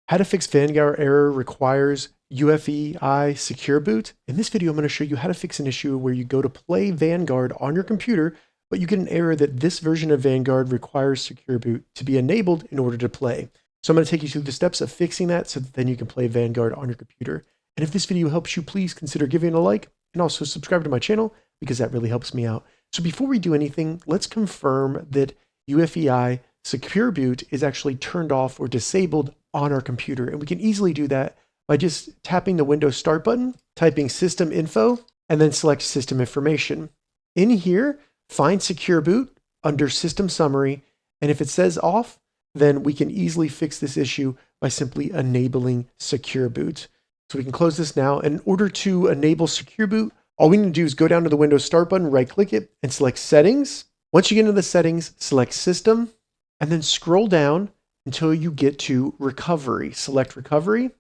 How to fix Vanguard error requires UEFI Secure Boot. In this video, I'm going to show you how to fix an issue where you go to play Vanguard on your computer, but you get an error that this version of Vanguard requires Secure Boot to be enabled in order to play. So I'm going to take you through the steps of fixing that so that then you can play Vanguard on your computer. And if this video helps you, please consider giving it a like and also subscribe to my channel because that really helps me out. So before we do anything, let's confirm that UEFI Secure Boot is actually turned off or disabled on our computer. And we can easily do that by just tapping the Windows Start button, typing System Info, and then select System Information. In here, find Secure Boot under System Summary. And if it says off, then we can easily fix this issue by simply enabling Secure Boot. So we can close this now. And in order to enable Secure Boot, all we need to do is go down to the Windows Start button, right-click it, and select Settings. Once you get into the settings, select System, and then scroll down until you get to Recovery. Select Recovery,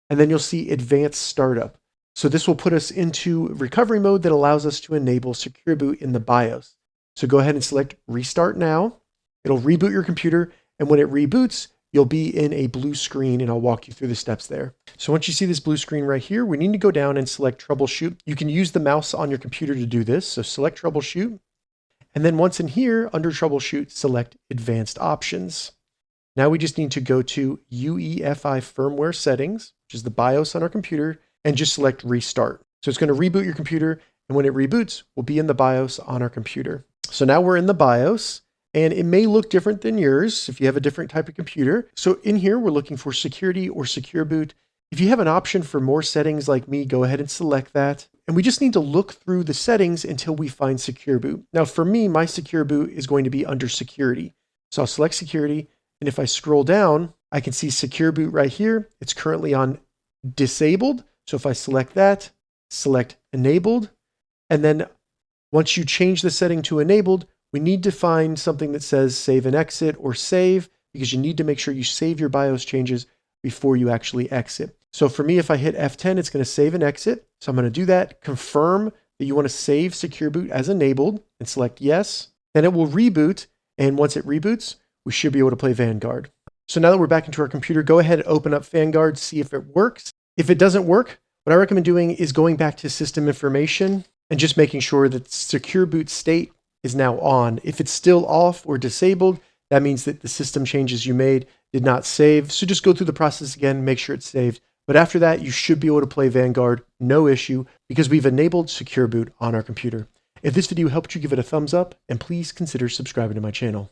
and then you'll see Advanced Startup. So this will put us into recovery mode that allows us to enable Secure Boot in the BIOS. So go ahead and select Restart Now. It'll reboot your computer, and when it reboots, you'll be in a blue screen, and I'll walk you through the steps there. So once you see this blue screen right here, we need to go down and select Troubleshoot. You can use the mouse on your computer to do this, so select Troubleshoot. And then once in here, under Troubleshoot, select Advanced Options. Now we just need to go to UEFI Firmware Settings, which is the BIOS on our computer, and just select Restart. So it's going to reboot your computer, and when it reboots, we'll be in the BIOS on our computer. So now we're in the BIOS, and it may look different than yours if you have a different type of computer. So in here, we're looking for Security or Secure Boot. If you have an option for more settings like me, go ahead and select that. And we just need to look through the settings until we find Secure Boot. Now for me, my Secure Boot is going to be under Security. So I'll select Security. And if I scroll down, I can see Secure Boot right here. It's currently on Disabled. So if I select that, select Enabled. And then once you change the setting to Enabled, we need to find something that says Save and Exit or Save, because you need to make sure you save your BIOS changes before you actually exit. So for me, if I hit F10, it's going to save and exit. So I'm going to do that. Confirm that you want to save Secure Boot as enabled and select yes. Then it will reboot. And once it reboots, we should be able to play Vanguard. So now that we're back into our computer, go ahead and open up Vanguard, see if it works. If it doesn't work, what I recommend doing is going back to System Information and just making sure that Secure Boot state is now on. If it's still off or disabled, that means that the system changes you made did not save. So just go through the process again, make sure it's saved. But after that, you should be able to play Vanguard, no issue, because we've enabled Secure Boot on our computer. If this video helped you, give it a thumbs up, and please consider subscribing to my channel.